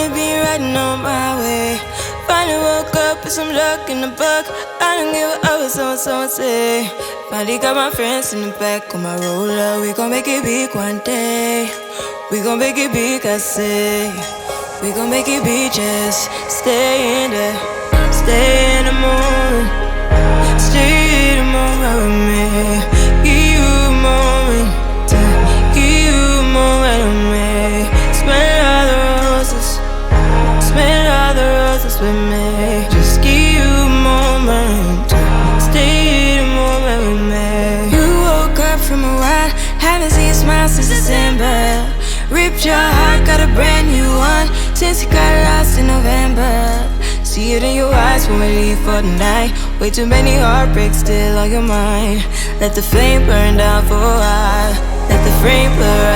Finally been riding on my way. Finally woke up with some luck in the book. I don't give a what someone say. Finally got my friends in the back of my roller. We gon' make it big one day. We gon' make it big, I say. We gon' make it big, just stay in there. Stay in the moment. Stay in the moment with me. Give you a moment. Give you a moment with me. Smell all the roses. Smell all the roses with me. Just give you a moment. Stay in the moment with me. You woke up from a while. Haven't seen you smile since December. Ripped your heart, got a brand new one since you got lost in November. See it in your eyes when we leave for the night. Way too many heartbreaks still on your mind. Let the flame burn down for a while. Let the frame blur